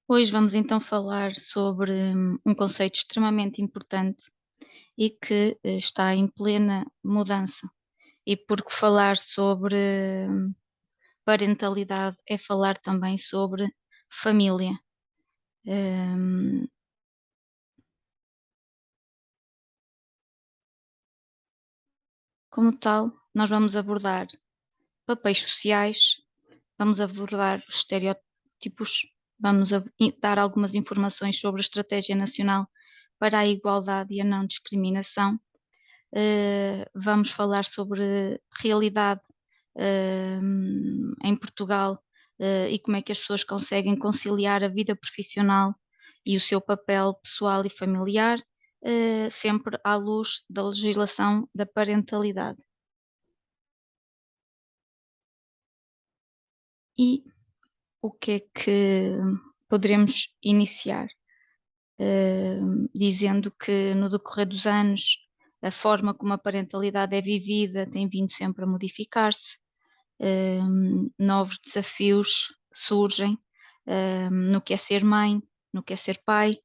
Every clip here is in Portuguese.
Hoje vamos então falar sobre um conceito extremamente importante e que está em plena mudança. E porque falar sobre parentalidade é falar também sobre família. Hum, Como tal, nós vamos abordar papéis sociais, vamos abordar os estereótipos, dar algumas informações sobre a Estratégia Nacional para a Igualdade e a Não Discriminação. Vamos falar sobre realidade em Portugal e como é que as pessoas conseguem conciliar a vida profissional e o seu papel pessoal e familiar, sempre à luz da legislação da parentalidade. E o que é que poderemos iniciar? Dizendo que no decorrer dos anos a forma como a parentalidade é vivida tem vindo sempre a modificar-se, novos desafios surgem, no que é ser mãe, no que é ser pai.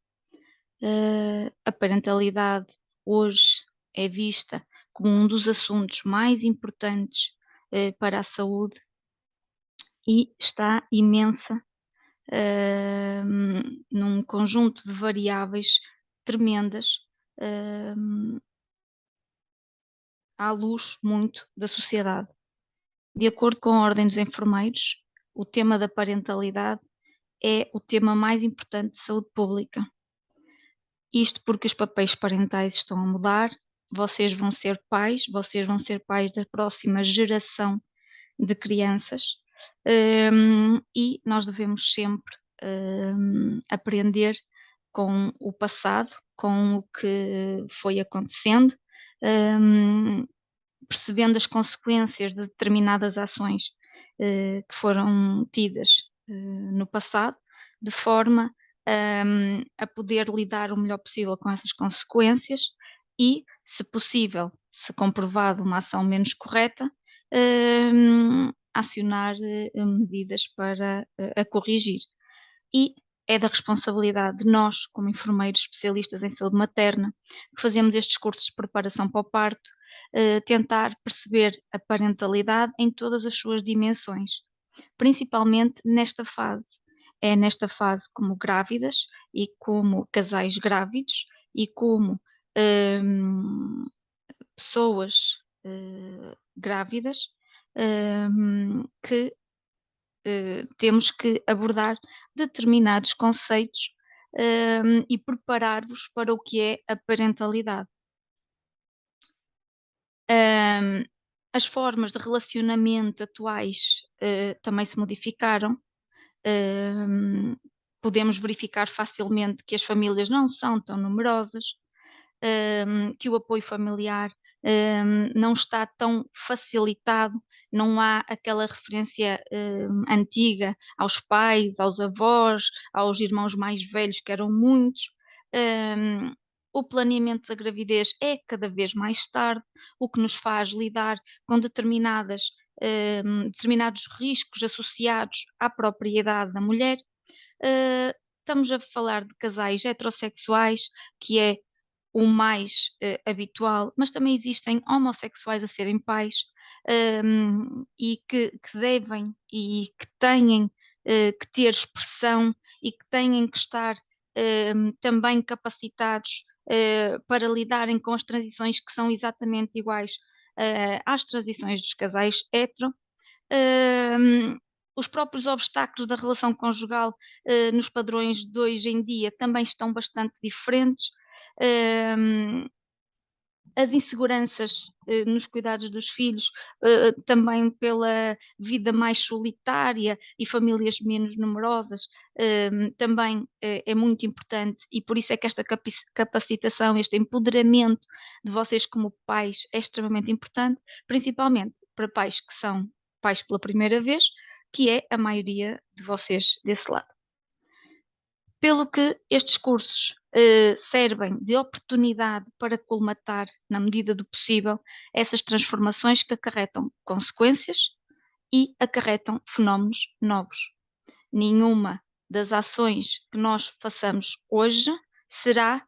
A parentalidade hoje é vista como um dos assuntos mais importantes para a saúde e está imensa num conjunto de variáveis tremendas, à luz muito da sociedade. De acordo com a Ordem dos Enfermeiros, o tema da parentalidade é o tema mais importante de saúde pública. Isto porque os papéis parentais estão a mudar, vocês vão ser pais da próxima geração de crianças, e nós devemos sempre aprender com o passado, com o que foi acontecendo, hum, percebendo as consequências de determinadas ações que foram tidas no passado, de forma a poder lidar o melhor possível com essas consequências e, se possível, se comprovado uma ação menos correta, acionar medidas para a corrigir. E é da responsabilidade de nós, como enfermeiros especialistas em saúde materna, que fazemos estes cursos de preparação para o parto, tentar perceber a parentalidade em todas as suas dimensões, principalmente nesta fase. É nesta fase como grávidas e como casais grávidos e como pessoas grávidas que temos que abordar determinados conceitos e preparar-vos para o que é a parentalidade. Um, as formas de relacionamento atuais também se modificaram. Um, Podemos verificar facilmente que as famílias não são tão numerosas, que o apoio familiar não está tão facilitado, não há aquela referência antiga aos pais, aos avós, aos irmãos mais velhos, que eram muitos. Um, o planeamento da gravidez é cada vez mais tarde, o que nos faz lidar com determinados riscos associados à própria idade da mulher. Estamos a falar de casais heterossexuais, que é o mais habitual, mas também existem homossexuais a serem pais, e que devem e que têm que ter expressão e que têm que estar também capacitados para lidarem com as transições que são exatamente iguais às transições dos casais hetero. Um, os próprios obstáculos da relação conjugal nos padrões de hoje em dia também estão bastante diferentes. Um, as inseguranças nos cuidados dos filhos, também pela vida mais solitária e famílias menos numerosas, também é muito importante e por isso é que esta capacitação, este empoderamento de vocês como pais é extremamente importante, principalmente para pais que são pais pela primeira vez, que é a maioria de vocês desse lado. Pelo que estes cursos servem de oportunidade para colmatar, na medida do possível, essas transformações que acarretam consequências e acarretam fenómenos novos. Nenhuma das ações que nós façamos hoje será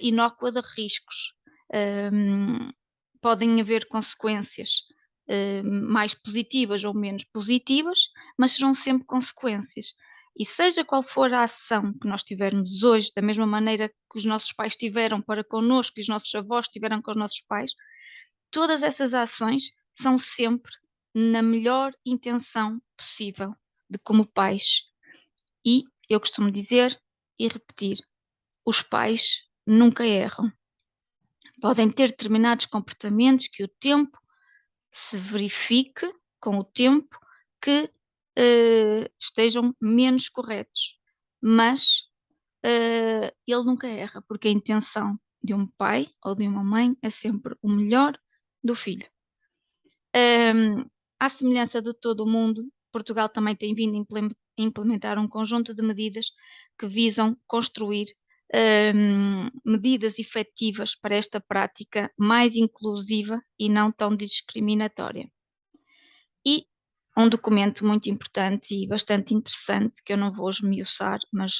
inócua de riscos. Podem haver consequências mais positivas ou menos positivas, mas serão sempre consequências. E seja qual for a ação que nós tivermos hoje, da mesma maneira que os nossos pais tiveram para connosco e os nossos avós tiveram com os nossos pais, todas essas ações são sempre na melhor intenção possível de como pais. E eu costumo dizer e repetir: os pais nunca erram. Podem ter determinados comportamentos que o tempo se verifique com o tempo que estejam menos corretos, mas ele nunca erra, porque a intenção de um pai ou de uma mãe é sempre o melhor do filho. À semelhança de todo o mundo, Portugal também tem vindo a implementar um conjunto de medidas que visam construir medidas efetivas para esta prática mais inclusiva e não tão discriminatória. E um documento muito importante e bastante interessante, que eu não vou esmiuçar, mas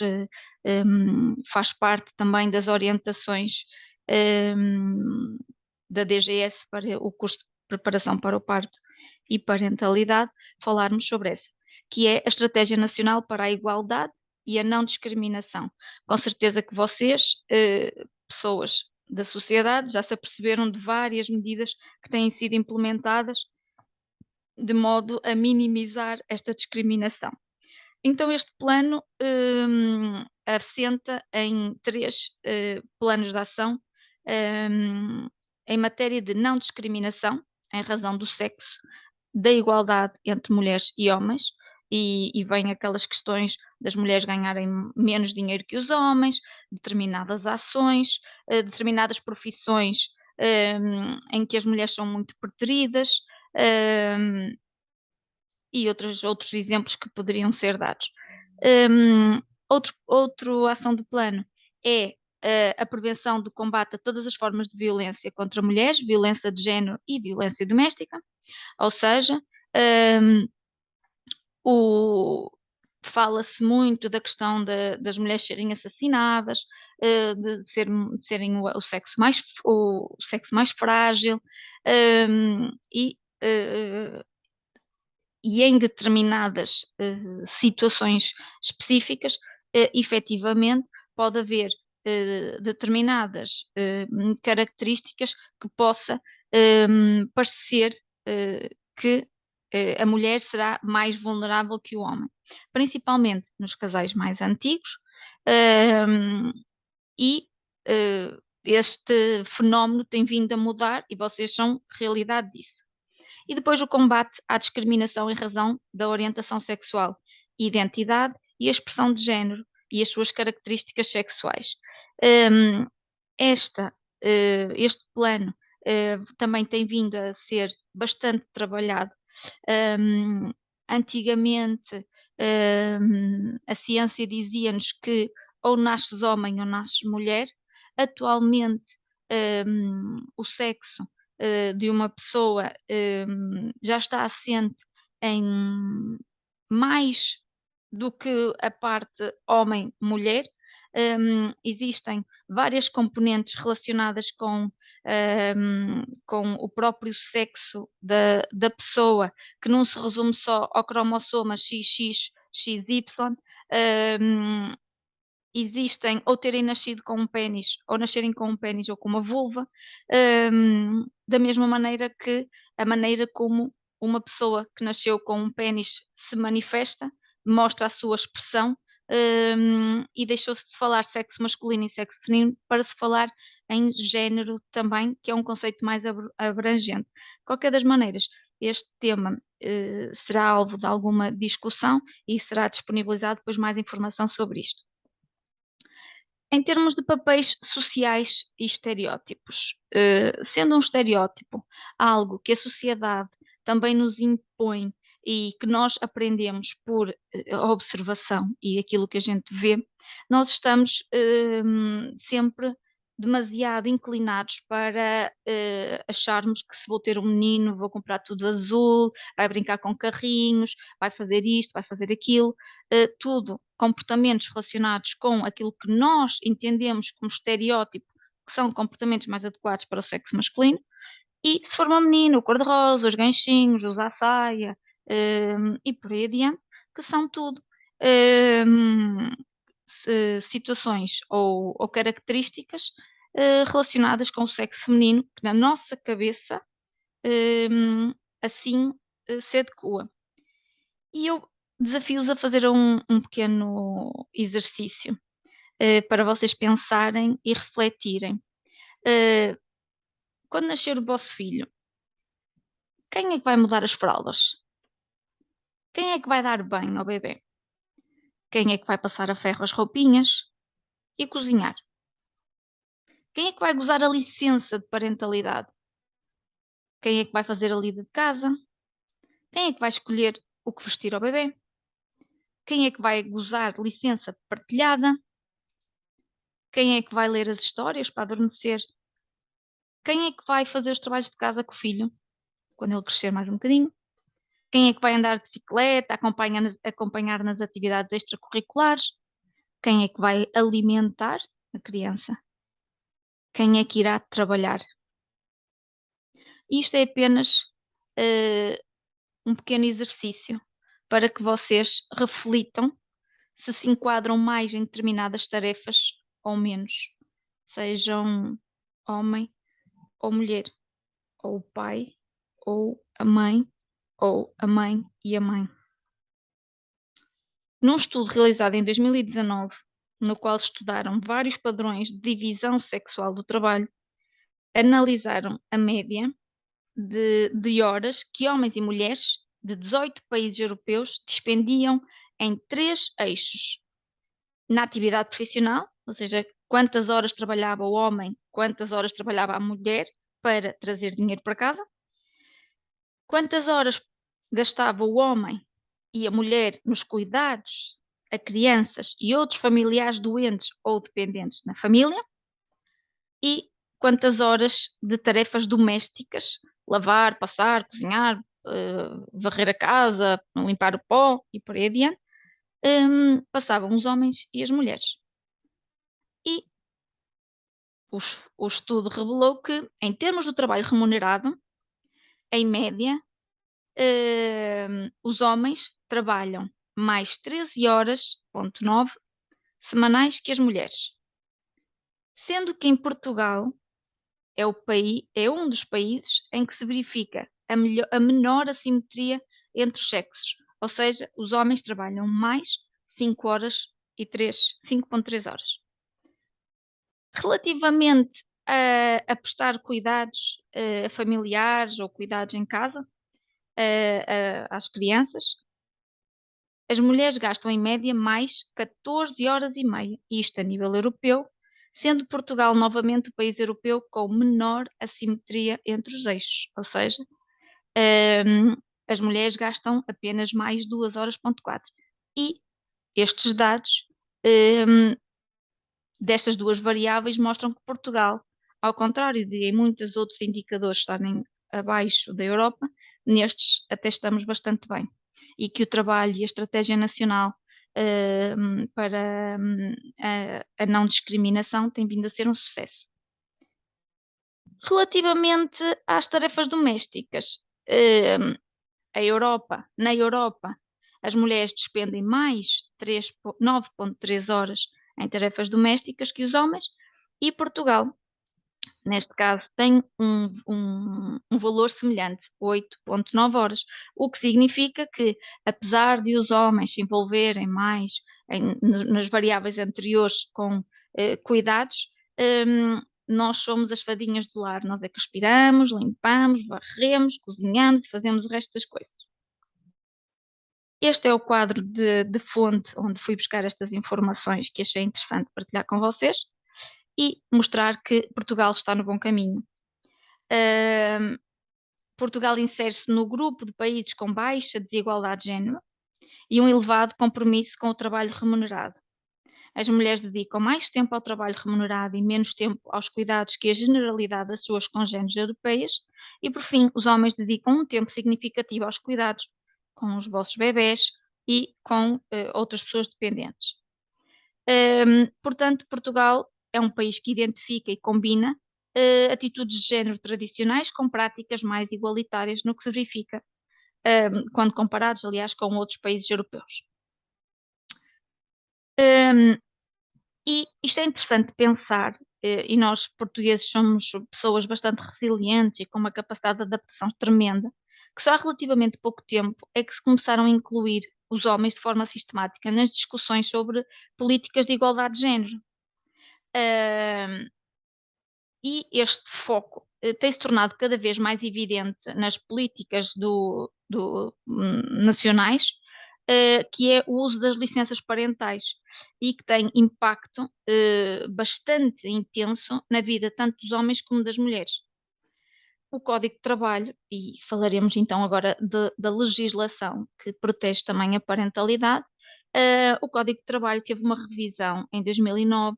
faz parte também das orientações da DGS para o curso de preparação para o parto e parentalidade, falarmos sobre essa, que é a Estratégia Nacional para a Igualdade e a Não Discriminação. Com certeza que vocês, pessoas da sociedade, já se aperceberam de várias medidas que têm sido implementadas de modo a minimizar esta discriminação. Então, este plano assenta em 3 planos de ação em matéria de não discriminação, em razão do sexo, da igualdade entre mulheres e homens, e vem aquelas questões das mulheres ganharem menos dinheiro que os homens, determinadas ações, determinadas profissões em que as mulheres são muito preteridas, e outros exemplos que poderiam ser dados. Outra ação do plano é a prevenção do combate a todas as formas de violência contra mulheres, violência de género e violência doméstica, ou seja, fala-se muito da questão das mulheres serem assassinadas, de serem o sexo mais frágil, e em determinadas situações específicas, efetivamente, pode haver determinadas características que possa parecer que a mulher será mais vulnerável que o homem, principalmente nos casais mais antigos, e este fenómeno tem vindo a mudar e vocês são realidade disso. E depois o combate à discriminação em razão da orientação sexual, identidade e a expressão de género e as suas características sexuais. Este plano também tem vindo a ser bastante trabalhado. Antigamente, a ciência dizia-nos que ou nasces homem ou nasces mulher. Atualmente, o sexo de uma pessoa já está assente em mais do que a parte homem-mulher. Existem várias componentes relacionadas com o próprio sexo da pessoa, que não se resume só ao cromossoma XX, XY. Existem ou terem nascido com um pênis, ou nascerem com um pênis ou com uma vulva, da mesma maneira que a maneira como uma pessoa que nasceu com um pênis se manifesta, mostra a sua expressão, e deixou-se de falar sexo masculino e sexo feminino para se falar em género também, que é um conceito mais abrangente. De qualquer das maneiras, este tema será alvo de alguma discussão e será disponibilizado depois mais informação sobre isto. Em termos de papéis sociais e estereótipos, sendo um estereótipo algo que a sociedade também nos impõe e que nós aprendemos por observação e aquilo que a gente vê, nós estamos sempre demasiado inclinados para acharmos que se vou ter um menino, vou comprar tudo azul, vai brincar com carrinhos, vai fazer isto, vai fazer aquilo, tudo comportamentos relacionados com aquilo que nós entendemos como estereótipo, que são comportamentos mais adequados para o sexo masculino. E se for uma menina, o cor-de-rosa, os ganchinhos, usar saia, e por aí adiante, que são tudo hum, situações ou características relacionadas com o sexo feminino, que na nossa cabeça hum, assim se adequa. E eu desafio-os a fazer um pequeno exercício para vocês pensarem e refletirem. Eh, Quando nascer o vosso filho, quem é que vai mudar as fraldas? Quem é que vai dar banho ao bebê? Quem é que vai passar a ferro as roupinhas e cozinhar? Quem é que vai gozar a licença de parentalidade? Quem é que vai fazer a lida de casa? Quem é que vai escolher o que vestir ao bebê? Quem é que vai gozar licença partilhada? Quem é que vai ler as histórias para adormecer? Quem é que vai fazer os trabalhos de casa com o filho, quando ele crescer mais um bocadinho? Quem é que vai andar de bicicleta, acompanhar nas atividades extracurriculares? Quem é que vai alimentar a criança? Quem é que irá trabalhar? Isto é apenas eh, um pequeno exercício para que vocês reflitam se enquadram mais em determinadas tarefas ou menos, sejam homem ou mulher, ou o pai, ou a mãe e a mãe. Num estudo realizado em 2019, no qual estudaram vários padrões de divisão sexual do trabalho, analisaram a média de horas que homens e mulheres de 18 países europeus dispendiam em três eixos: na atividade profissional, ou seja, quantas horas trabalhava o homem, quantas horas trabalhava a mulher para trazer dinheiro para casa, quantas horas gastava o homem e a mulher nos cuidados a crianças e outros familiares doentes ou dependentes na família, e quantas horas de tarefas domésticas, lavar, passar, cozinhar, varrer a casa, limpar o pó e por aí adiante, passavam os homens e as mulheres. E o estudo revelou que, em termos do trabalho remunerado, em média, os homens trabalham mais 13 horas, ponto 9, semanais que as mulheres. Sendo que em Portugal é um dos países em que se verifica a menor assimetria entre os sexos, ou seja, os homens trabalham mais 5 horas e 5,3 horas. Relativamente a prestar cuidados familiares ou cuidados em casa às crianças, as mulheres gastam em média mais 14 horas e meia, isto a nível europeu, sendo Portugal novamente o país europeu com menor assimetria entre os eixos, ou seja, ehm, as mulheres gastam apenas mais 2 horas,4. E estes dados destas duas variáveis mostram que Portugal, ao contrário de em muitos outros indicadores estarem abaixo da Europa, nestes até estamos bastante bem. E que o trabalho e a estratégia nacional para a não discriminação tem vindo a ser um sucesso. Relativamente às tarefas domésticas, na Europa, as mulheres despendem mais 9,3 horas em tarefas domésticas que os homens, e Portugal, neste caso, tem um valor semelhante, 8,9 horas, o que significa que, apesar de os homens se envolverem mais nas variáveis anteriores com cuidados, nós somos as fadinhas do lar, nós é que aspiramos, limpamos, varremos, cozinhamos e fazemos o resto das coisas. Este é o quadro de fonte onde fui buscar estas informações que achei interessante partilhar com vocês e mostrar que Portugal está no bom caminho. Portugal insere-se no grupo de países com baixa desigualdade de género e um elevado compromisso com o trabalho remunerado. As mulheres dedicam mais tempo ao trabalho remunerado e menos tempo aos cuidados que a generalidade das suas congêneres europeias. E, por fim, os homens dedicam um tempo significativo aos cuidados com os vossos bebés e com outras pessoas dependentes. Portanto, Portugal é um país que identifica e combina atitudes de género tradicionais com práticas mais igualitárias no que se verifica, quando comparados, aliás, com outros países europeus. Um, e isto é interessante pensar, e nós portugueses somos pessoas bastante resilientes e com uma capacidade de adaptação tremenda, que só há relativamente pouco tempo é que se começaram a incluir os homens de forma sistemática nas discussões sobre políticas de igualdade de género. E este foco tem-se tornado cada vez mais evidente nas políticas nacionais, que é o uso das licenças parentais e que tem impacto bastante intenso na vida tanto dos homens como das mulheres. O Código de Trabalho, e falaremos então agora da legislação que protege também a parentalidade, o Código de Trabalho teve uma revisão em 2009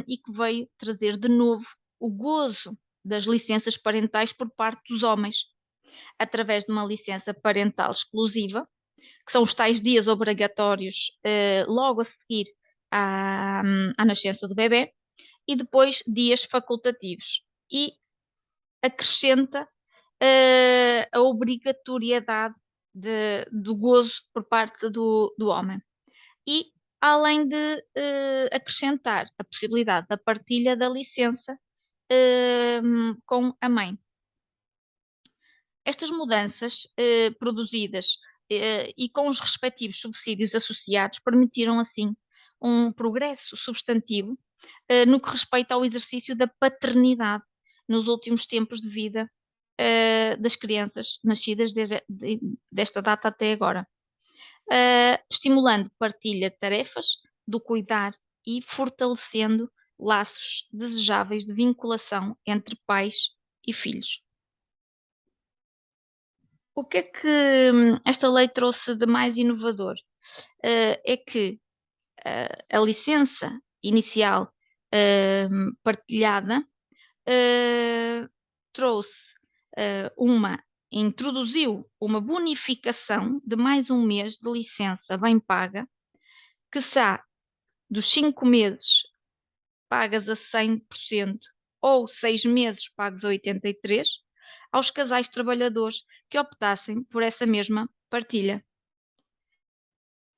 e que veio trazer de novo o gozo das licenças parentais por parte dos homens, através de uma licença parental exclusiva, que são os tais dias obrigatórios logo a seguir à nascença do bebê, e depois dias facultativos. E acrescenta a obrigatoriedade do gozo por parte do homem. E além de acrescentar a possibilidade da partilha da licença com a mãe. Estas mudanças produzidas e com os respectivos subsídios associados permitiram, assim, um progresso substantivo no que respeita ao exercício da paternidade nos últimos tempos de vida das crianças nascidas desta data até agora, estimulando partilha de tarefas, do cuidar e fortalecendo laços desejáveis de vinculação entre e filhos. O que é que esta lei trouxe de mais inovador? É que a licença inicial partilhada trouxe introduziu uma bonificação de mais um mês de licença bem paga, que será dos 5 meses pagas a 100% ou 6 meses pagos a 83%, aos casais trabalhadores que optassem por essa mesma partilha.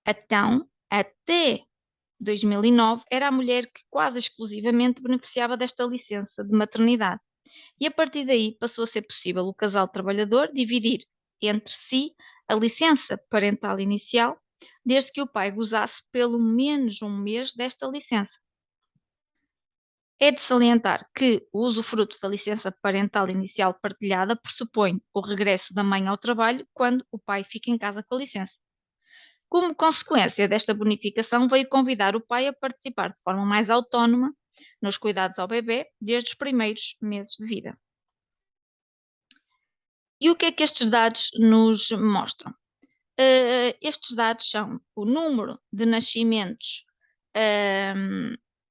Então, até 2009, era a mulher que quase exclusivamente beneficiava desta licença de maternidade. E a partir daí passou a ser possível o casal trabalhador dividir entre si a licença parental inicial, desde que o pai gozasse pelo menos um mês desta licença. É de salientar que o usufruto da licença parental inicial partilhada pressupõe o regresso da mãe ao trabalho quando o pai fica em casa com a licença. Como consequência desta bonificação, veio convidar o pai a participar de forma mais autónoma nos cuidados ao bebê desde os primeiros meses de vida. E o que é que estes dados nos mostram? Estes dados são o número de nascimentos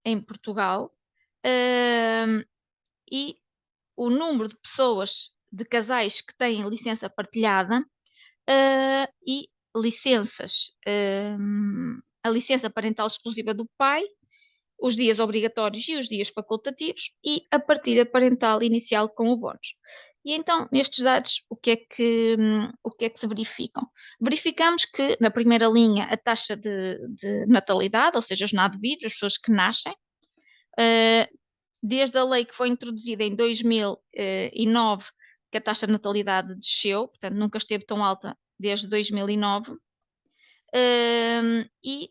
em Portugal e o número de pessoas, de casais que têm licença partilhada e licenças, a licença parental exclusiva do pai, os dias obrigatórios e os dias facultativos e a partilha parental inicial com o bónus. E então, nestes dados, o que é que se verificam? Verificamos que, na primeira linha, a taxa de natalidade, ou seja, os NADVID, as pessoas que nascem, desde a lei que foi introduzida em 2009, que a taxa de natalidade desceu, portanto, nunca esteve tão alta desde 2009, e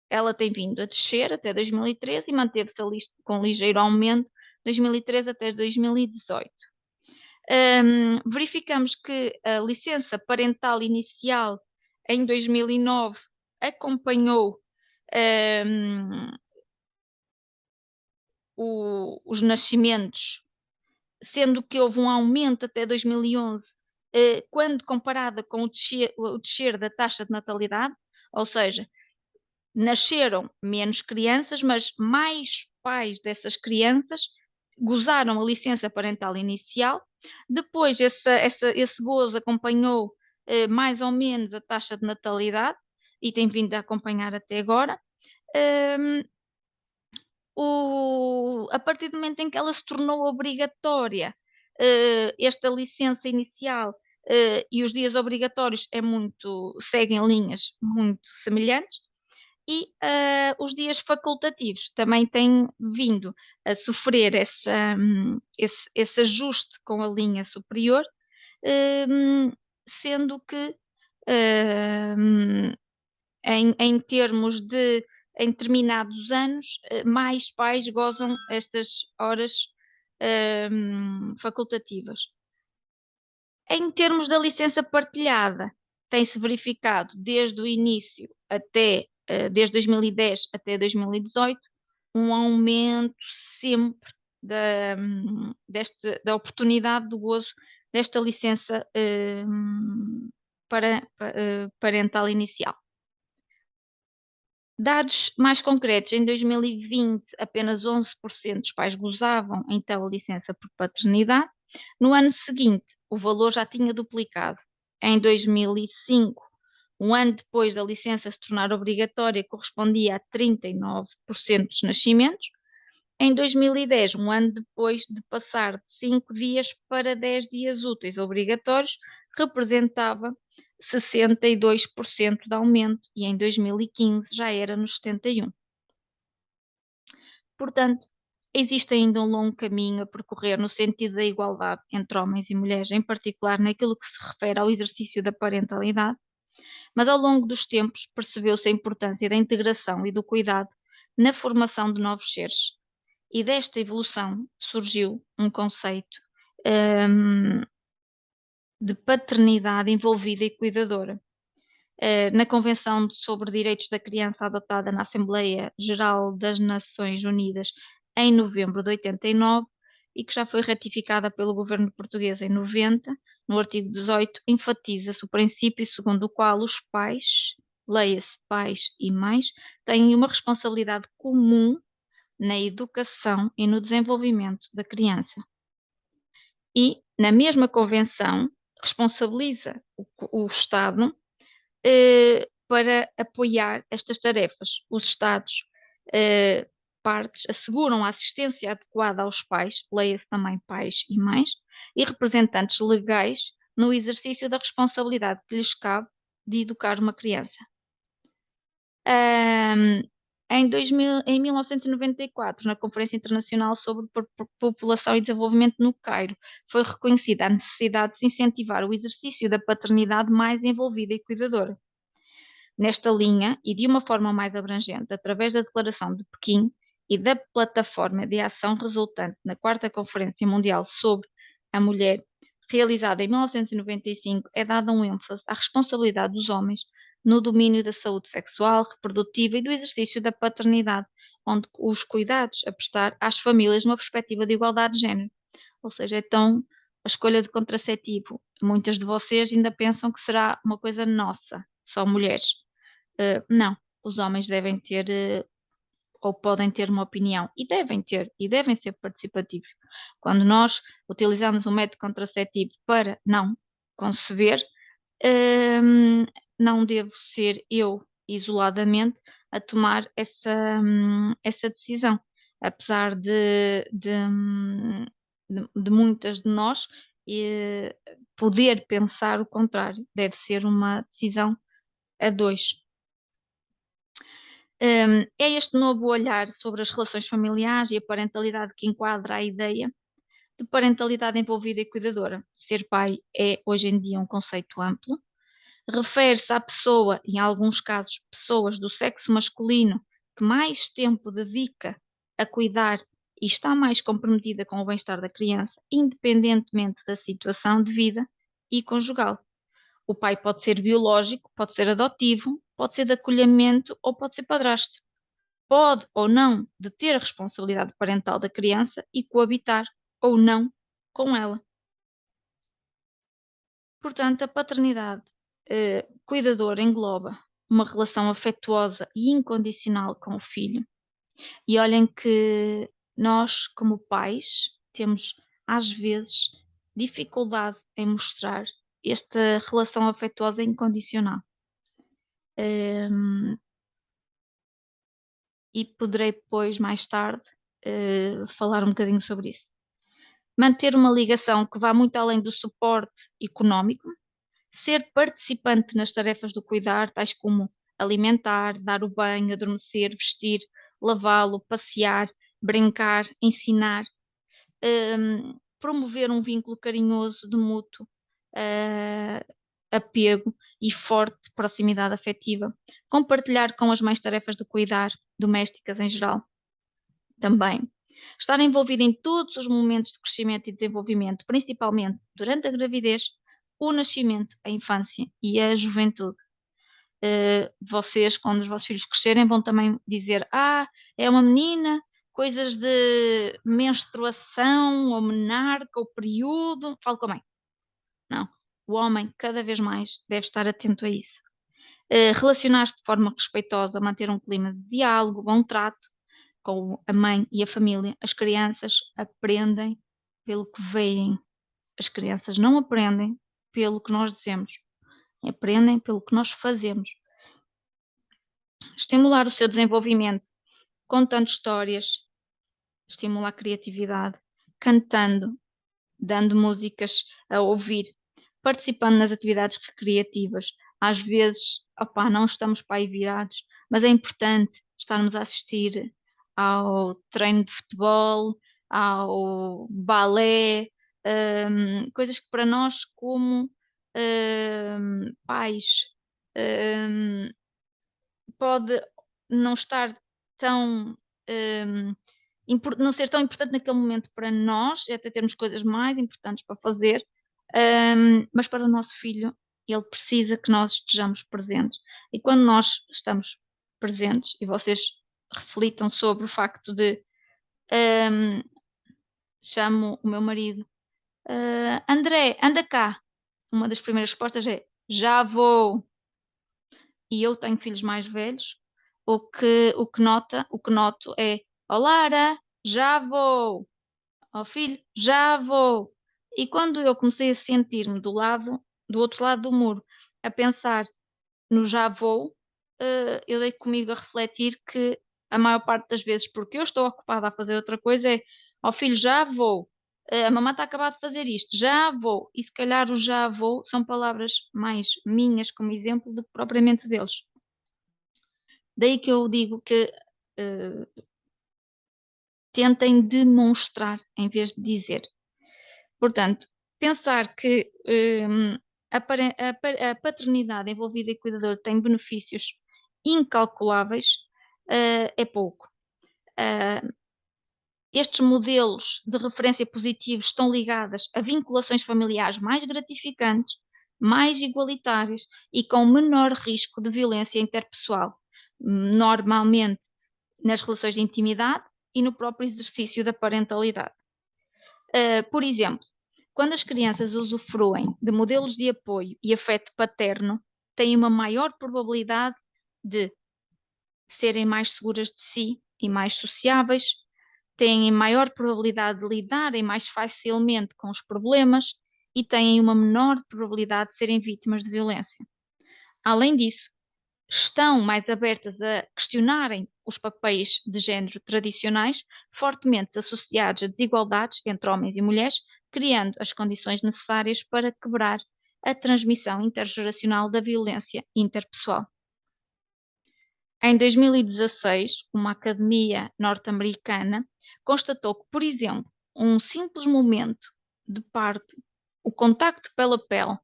ela tem vindo a descer até 2013 e manteve-se com ligeiro aumento de 2013 até 2018. Verificamos que a licença parental inicial em 2009 acompanhou os nascimentos, sendo que houve um aumento até 2011, quando comparada com o descer da taxa de natalidade, ou seja, nasceram menos crianças, mas mais pais dessas crianças gozaram a licença parental inicial. Depois, esse gozo acompanhou mais ou menos a taxa de natalidade e tem vindo a acompanhar até agora. Hum, a partir do momento em que ela se tornou obrigatória, esta licença inicial, e os dias obrigatórios seguem linhas muito semelhantes, e os dias facultativos também têm vindo a sofrer esse ajuste com a linha superior, hum, sendo que hum, em termos de em determinados anos, mais pais gozam estas horas facultativas. Em termos da licença partilhada, tem-se verificado desde o início desde 2010 até 2018, um aumento sempre da oportunidade do gozo desta licença parental inicial. Dados mais concretos, em 2020, apenas 11% dos pais gozavam então a licença por paternidade. No ano seguinte, o valor já tinha duplicado. Em 2005, um ano depois da licença se tornar obrigatória, correspondia a 39% dos nascimentos. Em 2010, um ano depois de passar de 5 dias para 10 dias úteis obrigatórios, representava 62% de aumento e em 2015 já era nos 71%. Portanto, existe ainda um longo caminho a percorrer no sentido da igualdade entre homens e mulheres, em particular naquilo que se refere ao exercício da parentalidade, mas ao longo dos tempos percebeu-se a importância da integração e do cuidado na formação de novos seres. E desta evolução surgiu um conceito de paternidade envolvida e cuidadora. Na Convenção sobre Direitos da Criança adotada na Assembleia Geral das Nações Unidas em novembro de 89 e que já foi ratificada pelo governo português em 90, no artigo 18, enfatiza-se o princípio segundo o qual os pais, leia-se pais e mães, têm uma responsabilidade comum na educação e no desenvolvimento da criança. E, na mesma convenção, responsabiliza o Estado para apoiar estas tarefas. Os Estados partes asseguram a assistência adequada aos pais, leia-se também pais e mães, e representantes legais no exercício da responsabilidade que lhes cabe de educar uma criança. Em 1994, na Conferência Internacional sobre População e Desenvolvimento no Cairo, foi reconhecida a necessidade de se incentivar o exercício da paternidade mais envolvida e cuidadora. Nesta linha, e de uma forma mais abrangente, através da Declaração de Pequim e da plataforma de ação resultante na Quarta Conferência Mundial sobre a Mulher, realizada em 1995, é dado um ênfase à responsabilidade dos homens no domínio da saúde sexual, reprodutiva e do exercício da paternidade, onde os cuidados a prestar às famílias numa perspectiva de igualdade de género. Ou seja, então, a escolha de contraceptivo, muitas de vocês ainda pensam que será uma coisa nossa, só mulheres. Não, os homens devem ter ou podem ter uma opinião e devem ser participativos. Quando nós utilizamos um método contraceptivo para não conceber, não devo ser eu isoladamente a tomar essa decisão, apesar de muitas de nós poder pensar o contrário, deve ser uma decisão a dois. É este novo olhar sobre as relações familiares e a parentalidade que enquadra a ideia de parentalidade envolvida e cuidadora. Ser pai é, hoje em dia, um conceito amplo. Refere-se à pessoa, em alguns casos, pessoas do sexo masculino, que mais tempo dedica a cuidar e está mais comprometida com o bem-estar da criança, independentemente da situação de vida e conjugal. O pai pode ser biológico, pode ser adotivo, pode ser de acolhimento ou pode ser padrasto. Pode ou não deter a responsabilidade parental da criança e coabitar ou não com ela. Portanto, a paternidade cuidadora engloba uma relação afetuosa e incondicional com o filho. E olhem que nós, como pais, temos às vezes dificuldade em mostrar esta relação afetuosa e incondicional. E poderei depois, mais tarde, falar um bocadinho sobre isso. Manter uma ligação que vá muito além do suporte económico, ser participante nas tarefas do cuidar, tais como alimentar, dar o banho, adormecer, vestir, lavá-lo, passear, brincar, ensinar, promover um vínculo carinhoso de mútuo apego e forte proximidade afetiva, compartilhar com as mães tarefas de cuidar, domésticas em geral, também. Estar envolvido em todos os momentos de crescimento e desenvolvimento, principalmente durante a gravidez, o nascimento, a infância e a juventude. Vocês, quando os vossos filhos crescerem, vão também dizer: é uma menina, coisas de menstruação, ou menarca, ou período. Falo com a mãe. Não. O homem, cada vez mais, deve estar atento a isso. Relacionar-se de forma respeitosa, manter um clima de diálogo, bom trato com a mãe e a família. As crianças aprendem pelo que veem. As crianças não aprendem pelo que nós dizemos. Aprendem pelo que nós fazemos. Estimular o seu desenvolvimento contando histórias, estimula a criatividade, cantando, dando músicas a ouvir, participando nas atividades recreativas. Às vezes, não estamos para aí virados, mas é importante estarmos a assistir ao treino de futebol, ao balé, coisas que para nós, como pais, hum, pode não estar tão não ser tão importante naquele momento para nós, e até termos coisas mais importantes para fazer, mas para o nosso filho, ele precisa que nós estejamos presentes. E quando nós estamos presentes, e vocês reflitam sobre o facto de chamo o meu marido, André, anda cá. Uma das primeiras respostas é já vou. E eu tenho filhos mais velhos, o que noto é: ó Lara, já vou. Ó filho, já vou. E quando eu comecei a sentir-me do outro lado do muro, a pensar no já vou, eu dei comigo a refletir que a maior parte das vezes, porque eu estou ocupada a fazer outra coisa, é: ó filho, já vou. A mamãe está a acabar de fazer isto, já vou. E se calhar o já vou são palavras mais minhas como exemplo do que propriamente deles. Daí que eu digo que tentem demonstrar em vez de dizer. Portanto, pensar que a paternidade envolvida e cuidador tem benefícios incalculáveis é pouco. Estes modelos de referência positivos estão ligados a vinculações familiares mais gratificantes, mais igualitárias e com menor risco de violência interpessoal, normalmente nas relações de intimidade e no próprio exercício da parentalidade. Por exemplo, quando as crianças usufruem de modelos de apoio e afeto paterno, têm uma maior probabilidade de serem mais seguras de si e mais sociáveis, têm maior probabilidade de lidarem mais facilmente com os problemas e têm uma menor probabilidade de serem vítimas de violência. Além disso, estão mais abertas a questionarem os papéis de género tradicionais, fortemente associados a desigualdades entre homens e mulheres, criando as condições necessárias para quebrar a transmissão intergeracional da violência interpessoal. Em 2016, uma academia norte-americana constatou que, por exemplo, um simples momento de parto, o contacto pela pele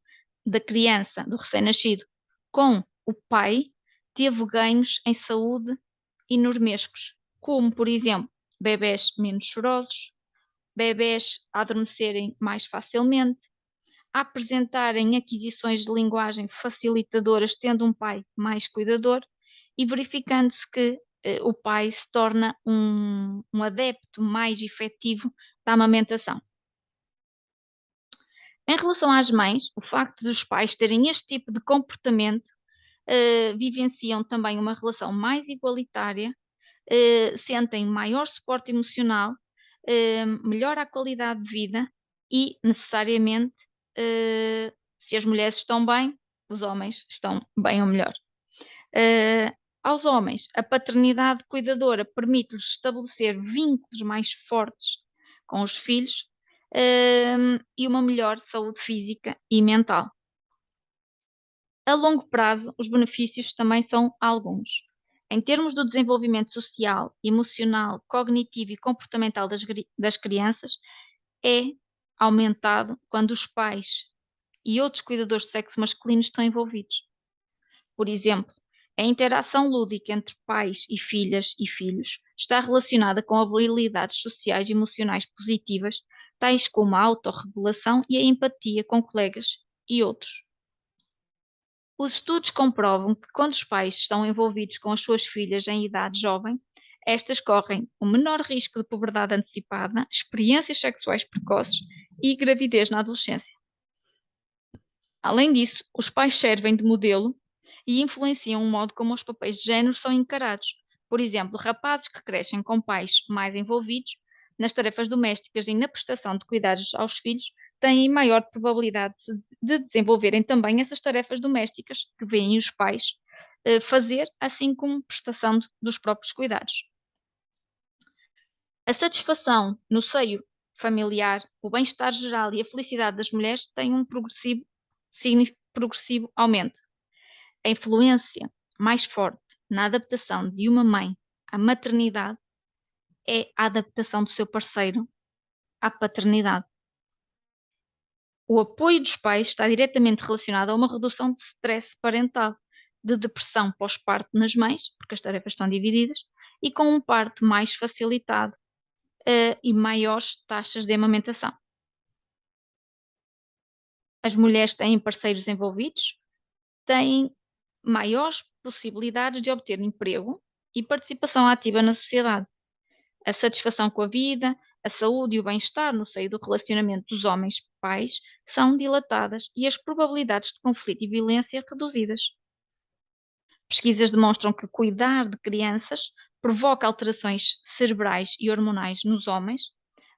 da criança, do recém-nascido, com o pai, teve ganhos em saúde enormescos, como, por exemplo, bebés menos chorosos, bebés a adormecerem mais facilmente, a apresentarem aquisições de linguagem facilitadoras tendo um pai mais cuidador e verificando-se que o pai se torna um adepto mais efetivo da amamentação. Em relação às mães, o facto dos pais terem este tipo de comportamento vivenciam também uma relação mais igualitária, sentem maior suporte emocional, melhora a qualidade de vida e, necessariamente, se as mulheres estão bem, os homens estão bem ou melhor. Eh, Aos homens, a paternidade cuidadora permite-lhes estabelecer vínculos mais fortes com os filhos, e uma melhor saúde física e mental. A longo prazo, os benefícios também são alguns. Em termos do desenvolvimento social, emocional, cognitivo e comportamental das crianças, é aumentado quando os pais e outros cuidadores do sexo masculino estão envolvidos. Por exemplo, a interação lúdica entre pais e filhas e filhos está relacionada com habilidades sociais e emocionais positivas, tais como a autorregulação e a empatia com colegas e outros. Os estudos comprovam que quando os pais estão envolvidos com as suas filhas em idade jovem, estas correm o menor risco de puberdade antecipada, experiências sexuais precoces e gravidez na adolescência. Além disso, os pais servem de modelo e influenciam o modo como os papéis de género são encarados. Por exemplo, rapazes que crescem com pais mais envolvidos nas tarefas domésticas e na prestação de cuidados aos filhos têm maior probabilidade de desenvolverem também essas tarefas domésticas que veem os pais fazer, assim como prestação dos próprios cuidados. A satisfação no seio familiar, o bem-estar geral e a felicidade das mulheres têm um progressivo aumento. A influência mais forte na adaptação de uma mãe à maternidade é a adaptação do seu parceiro à paternidade. O apoio dos pais está diretamente relacionado a uma redução de stress parental, de depressão pós-parto nas mães, porque as tarefas estão divididas, e com um parto mais facilitado, e maiores taxas de amamentação. As mulheres que têm parceiros envolvidos têm maiores possibilidades de obter emprego e participação ativa na sociedade. A satisfação com a vida, a saúde e o bem-estar no seio do relacionamento dos homens pais são dilatadas e as probabilidades de conflito e violência reduzidas. Pesquisas demonstram que cuidar de crianças provoca alterações cerebrais e hormonais nos homens,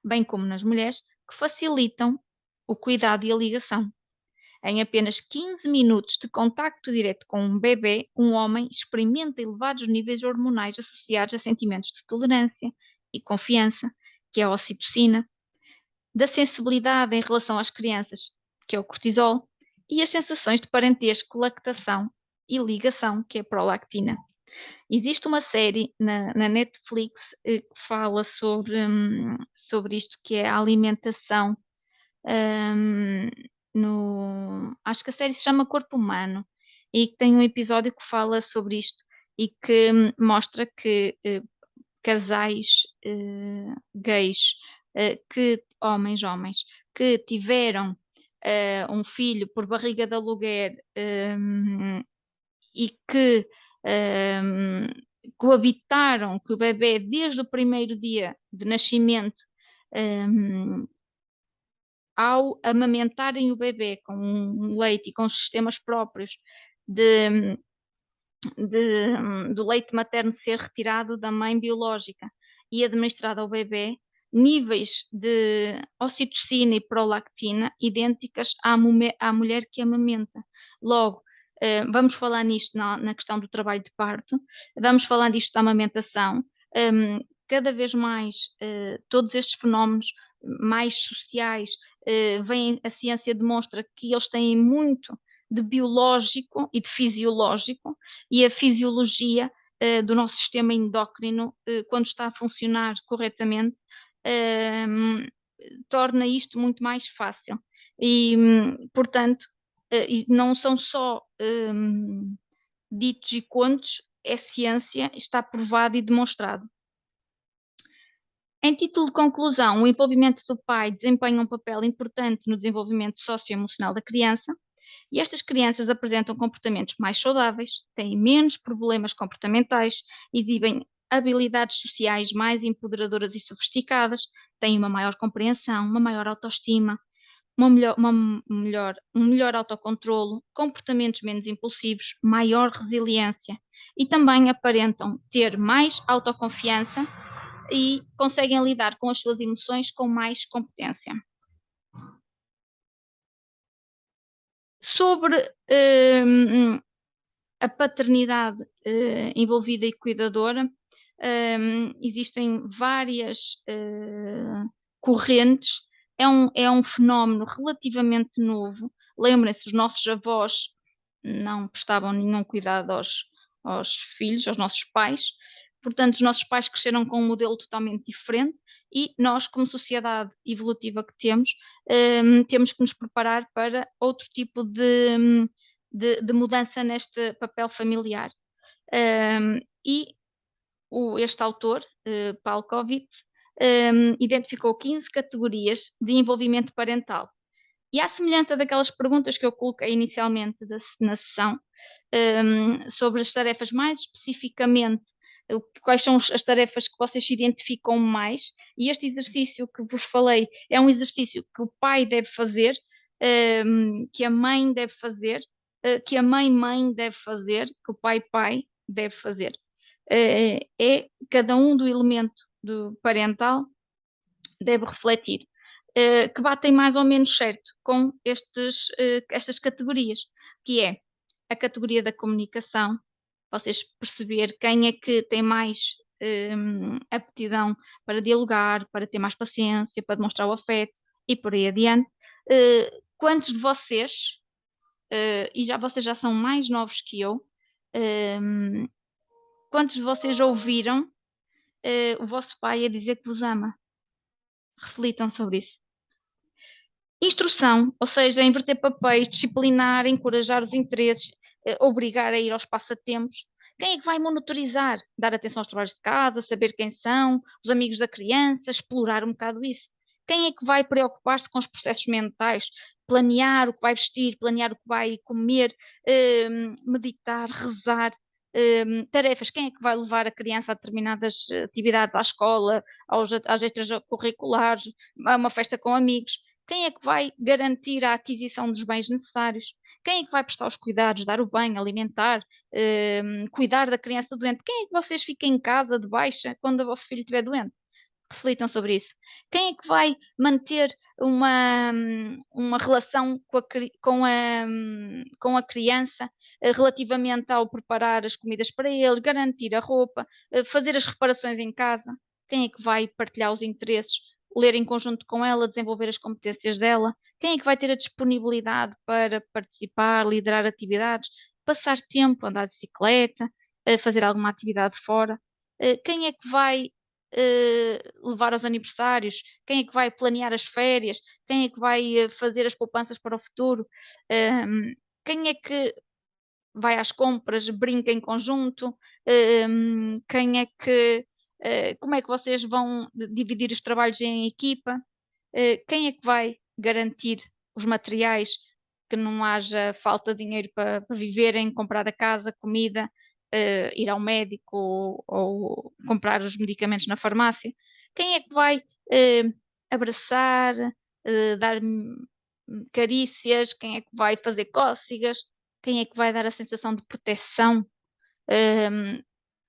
bem como nas mulheres, que facilitam o cuidado e a ligação. Em apenas 15 minutos de contacto direto com um bebê, um homem experimenta elevados níveis hormonais associados a sentimentos de tolerância e confiança, que é a ocitocina, da sensibilidade em relação às crianças, que é o cortisol, e as sensações de parentesco, lactação e ligação, que é a prolactina. Existe uma série na Netflix que fala sobre isto, que é a alimentação. Acho que a série se chama Corpo Humano e que tem um episódio que fala sobre isto e que mostra que casais gays, homens, que tiveram um filho por barriga de aluguer, e que coabitaram com o bebê desde o primeiro dia de nascimento, ao amamentarem o bebê com um leite e com sistemas próprios do leite materno ser retirado da mãe biológica e administrado ao bebê, níveis de ocitocina e prolactina idênticas à mulher que amamenta. Logo, vamos falar nisto na questão do trabalho de parto, vamos falar disto da amamentação. Cada vez mais todos estes fenómenos mais sociais, a ciência demonstra que eles têm muito de biológico e de fisiológico, e a fisiologia do nosso sistema endócrino, quando está a funcionar corretamente, torna isto muito mais fácil. E, portanto, e não são só ditos e contos, é ciência, está provado e demonstrado. Em título de conclusão, o envolvimento do pai desempenha um papel importante no desenvolvimento socioemocional da criança, e estas crianças apresentam comportamentos mais saudáveis, têm menos problemas comportamentais, exibem habilidades sociais mais empoderadoras e sofisticadas, têm uma maior compreensão, uma maior autoestima, um melhor autocontrolo, comportamentos menos impulsivos, maior resiliência e também aparentam ter mais autoconfiança e conseguem lidar com as suas emoções com mais competência. Sobre a paternidade envolvida e cuidadora, existem várias correntes. É um fenómeno relativamente novo. Lembrem-se, os nossos avós não prestavam nenhum cuidado aos filhos, aos nossos pais. Portanto, os nossos pais cresceram com um modelo totalmente diferente e nós, como sociedade evolutiva que temos que nos preparar para outro tipo de mudança neste papel familiar. E este autor, Palkovitz, identificou 15 categorias de envolvimento parental. E à semelhança daquelas perguntas que eu coloquei inicialmente na sessão, sobre as tarefas mais especificamente, quais são as tarefas que vocês se identificam mais, e este exercício que vos falei é um exercício que o pai deve fazer, que a mãe deve fazer, que a mãe deve fazer, que o pai deve fazer. É cada um do elemento do parental deve refletir, que batem mais ou menos certo com estas categorias, que é a categoria da comunicação, vocês perceber quem é que tem mais aptidão para dialogar, para ter mais paciência, para demonstrar o afeto e por aí adiante. Quantos de vocês, e vocês já são mais novos que eu, quantos de vocês ouviram o vosso pai a dizer que vos ama? Reflitam sobre isso. Instrução, ou seja, inverter papéis, disciplinar, encorajar os interesses, obrigar a ir aos passatempos. Quem é que vai monitorizar? Dar atenção aos trabalhos de casa, saber quem são, os amigos da criança, explorar um bocado isso. Quem é que vai preocupar-se com os processos mentais? Planear o que vai vestir, planear o que vai comer, meditar, rezar. Tarefas, quem é que vai levar a criança a determinadas atividades à escola, às extracurriculares, a uma festa com amigos? Quem é que vai garantir a aquisição dos bens necessários? Quem é que vai prestar os cuidados, dar o banho, alimentar, cuidar da criança doente? Quem é que vocês ficam em casa de baixa quando o vosso filho estiver doente? Reflitam sobre isso. Quem é que vai manter uma relação com a criança relativamente ao preparar as comidas para ele, garantir a roupa, fazer as reparações em casa? Quem é que vai partilhar os interesses, ler em conjunto com ela, desenvolver as competências dela? Quem é que vai ter a disponibilidade para participar, liderar atividades, passar tempo, andar de bicicleta, fazer alguma atividade fora? Quem é que vai levar aos aniversários? Quem é que vai planear as férias? Quem é que vai fazer as poupanças para o futuro? Quem é que vai às compras, brinca em conjunto? Quem é que, como é que vocês vão dividir os trabalhos em equipa? Quem é que vai garantir os materiais, que não haja falta de dinheiro para viverem, comprar a casa, comida, ir ao médico ou comprar os medicamentos na farmácia? Quem é que vai eh, abraçar, dar carícias? Quem é que vai fazer cócegas? Quem é que vai dar a sensação de proteção,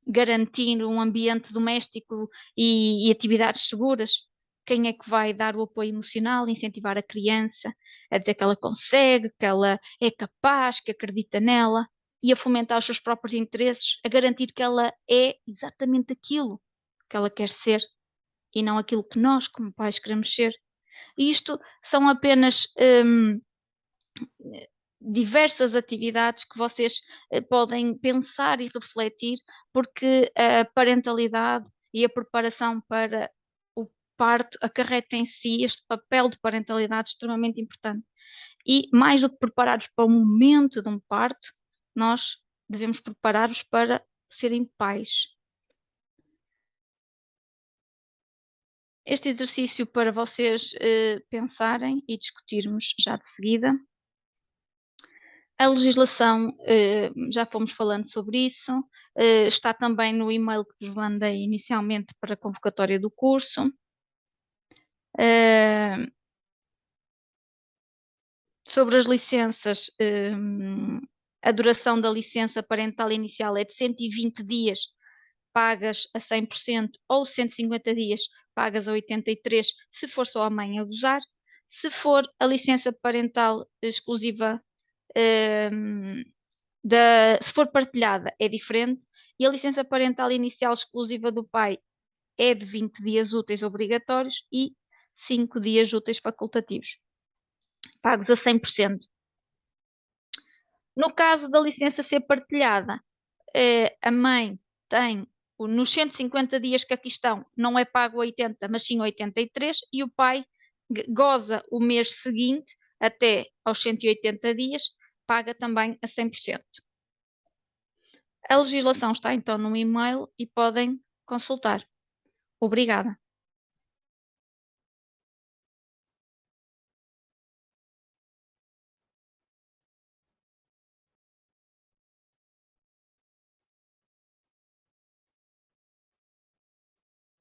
garantindo um ambiente doméstico e atividades seguras? Quem é que vai dar o apoio emocional, incentivar a criança a dizer que ela consegue, que ela é capaz, que acredita nela e a fomentar os seus próprios interesses, a garantir que ela é exatamente aquilo que ela quer ser e não aquilo que nós, como pais, queremos ser? E isto são apenas diversas atividades que vocês podem pensar e refletir, porque a parentalidade e a preparação para o parto acarreta em si este papel de parentalidade extremamente importante. E mais do que preparar-vos para o momento de um parto, nós devemos preparar-vos para serem pais. Este exercício para vocês pensarem e discutirmos já de seguida. A legislação, já fomos falando sobre isso, está também no e-mail que vos mandei inicialmente para a convocatória do curso. Sobre as licenças, a duração da licença parental inicial é de 120 dias, pagas a 100%, ou 150 dias, pagas a 83%, se for só a mãe a gozar. Se for a licença parental exclusiva, hum, se for partilhada, é diferente. E a licença parental inicial exclusiva do pai é de 20 dias úteis obrigatórios e 5 dias úteis facultativos, pagos a 100%. No caso da licença ser partilhada, a mãe tem, nos 150 dias que aqui estão, não é pago 80, mas sim 83, e o pai goza o mês seguinte, até aos 180 dias, paga também a 100%. A legislação está então no e-mail e podem consultar. Obrigada.